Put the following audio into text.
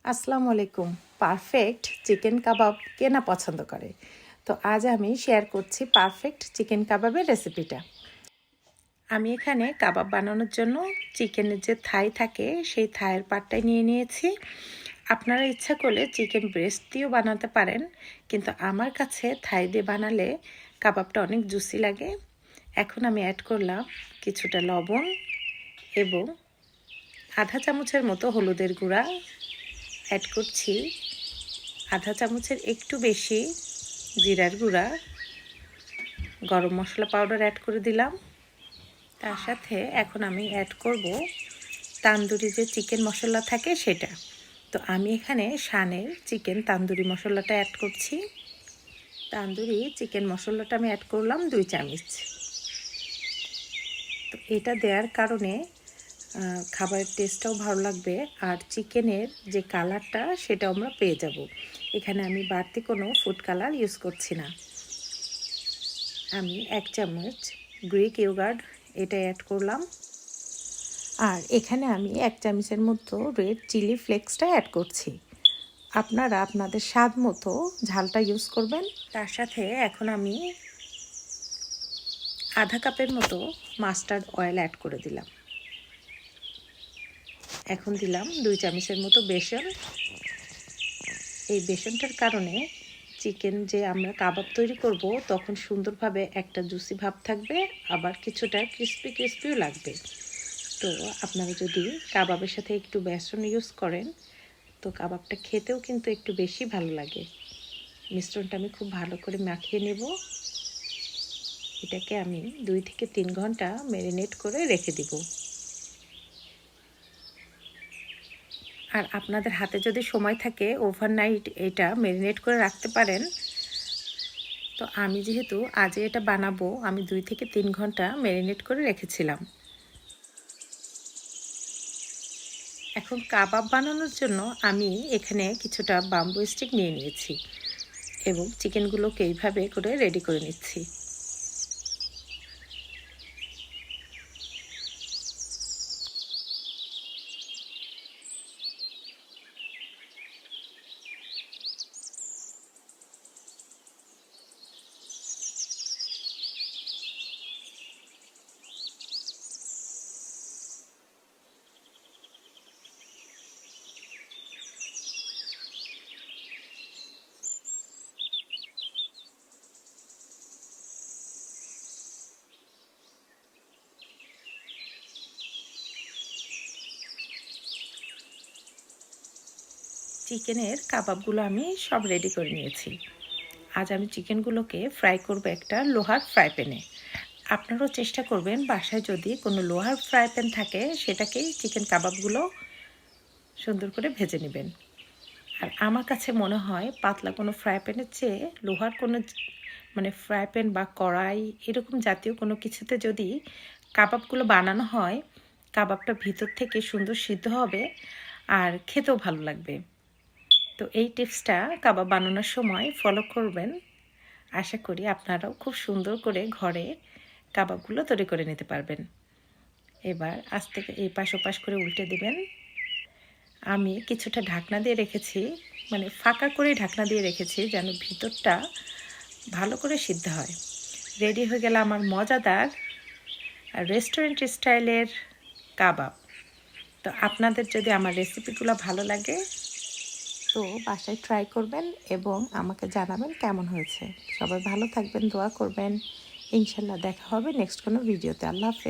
আসসালামু আলাইকুম। Perfect chicken কাবাব কে না পছন্দ করে? তো আজ আমি শেয়ার করছি পারফেক্ট চিকেন কাবাবের রেসিপিটা। আমি এখানে কাবাব বানানোর জন্য চিকেনের যে থাই থাকে সেই থাইয়ের পার্টটাই নিয়ে নিয়েছি। আপনারা ইচ্ছা করলে চিকেন ব্রেস্ট দিয়েও বানাতে পারেন, কিন্তু আমার কাছে থাই দিয়ে বানালে কাবাবটা অনেক জুসি লাগে। এখন আমি অ্যাড করলাম কিছুটা লবণ এবং আধা চামচের মতো হলুদের গুঁড়া, অ্যাড করছি আধা চামচের একটু বেশি জিরার গুঁড়া, গরম মশলা পাউডার অ্যাড করে দিলাম। তার সাথে এখন আমি অ্যাড করব তান্দুরি যে চিকেন মশলা থাকে সেটা। তো আমি এখানে শানের চিকেন তান্দুরি মশলাটা অ্যাড করছি। তান্দুরি চিকেন মশলাটা আমি অ্যাড করলাম 2 চামচ। তো এটা দেওয়ার কারণে খাবারের টেস্টটাও ভালো লাগবে, আর চিকেনের যে কালারটা সেটাও আমরা পেয়ে যাব। এখানে আমি বাড়তি কোনো ফুড কালার ইউজ করছি না। আমি 1 চামচ গ্রিক ইয়োগার্ট এটা অ্যাড করলাম, আর এখানে আমি 1 চামচের মতো রেড চিলি ফ্লেক্সটা অ্যাড করছি। আপনারা আপনাদের স্বাদ মতো ঝালটা ইউজ করবেন। তার সাথে এখন আমি আধা কাপের মতো মাস্টার্ড অয়েল অ্যাড করে দিলাম। এখন দিলাম 2 চামচের মতো বেসন। এই বেসনটার কারণে চিকেন যে আমরা কাবাব তৈরি করব তখন সুন্দরভাবে একটা জুসি ভাব থাকবে, আবার কিছুটা ক্রিস্পিও লাগবে। তো আপনারা যদি কাবাবের সাথে একটু বেসন ইউজ করেন তো কাবাবটা খেতেও কিন্তু একটু বেশি ভালো লাগে। মিশ্রণটা আমি খুব ভালো করে মাখিয়ে নেব। এটাকে আমি 2 থেকে 3 ঘন্টা ম্যারিনেট করে রেখে দিব। আর আপনাদের হাতে যদি সময় থাকে ওভারনাইট এটা ম্যারিনেট করে রাখতে পারেন। তো আমি যেহেতু আজ এটা বানাবো, আমি 2 থেকে 3 ঘন্টা ম্যারিনেট করে রেখেছিলাম। এখন কাবাব বানানোর জন্য আমি এখানে কিছুটা বাম্বু স্টিক নিয়ে নিয়েছি এবং চিকেনগুলোকে এইভাবে করে রেডি করে নিচ্ছি। চিকেনের কাবাবগুলো আমি সব রেডি করে নিয়েছি। আজ আমি চিকেনগুলোকে ফ্রাই করব একটা লোহার ফ্রাই প্যানে। আপনারাও চেষ্টা করবেন বাসায় যদি কোনো লোহার ফ্রাই প্যান থাকে সেটাকেই চিকেন কাবাবগুলো সুন্দর করে ভেজে নেবেন। আর আমার কাছে মনে হয় পাতলা কোনো ফ্রাই প্যানের চেয়ে লোহার কোনো ফ্রাই প্যান বা কড়াই এরকম জাতীয় কোনো কিছুতে যদি কাবাবগুলো বানানো হয়, কাবাবটা ভিতর থেকে সুন্দর সিদ্ধ হবে আর খেতেও ভালো লাগবে। তো এই টিপসটা কাবাব বানানোর সময় ফলো করবেন। আশা করি আপনারাও খুব সুন্দর করে ঘরে কাবাবগুলো তৈরি করে নিতে পারবেন। এবার আস্তে এই পাশ ওপাশ করে উল্টে দিবেন। আমি কিছুটা ঢাকনা দিয়ে রেখেছি, ফাঁকা করে ঢাকনা দিয়ে রেখেছি যেন ভিতরটা ভালো করে সিদ্ধ হয়। রেডি হয়ে গেল আমার মজাদার রেস্টুরেন্ট স্টাইলের কাবাব। তো আপনাদের যদি আমার রেসিপিগুলো ভালো লাগে তো বাসায় ট্রাই করবেন এবং আমাকে জানাবেন কেমন হয়েছে। সবাই ভালো থাকবেন, দোয়া করবেন। ইনশাল্লাহ দেখা হবে নেক্সট কোনো ভিডিওতে। আল্লাহ হাফেজ।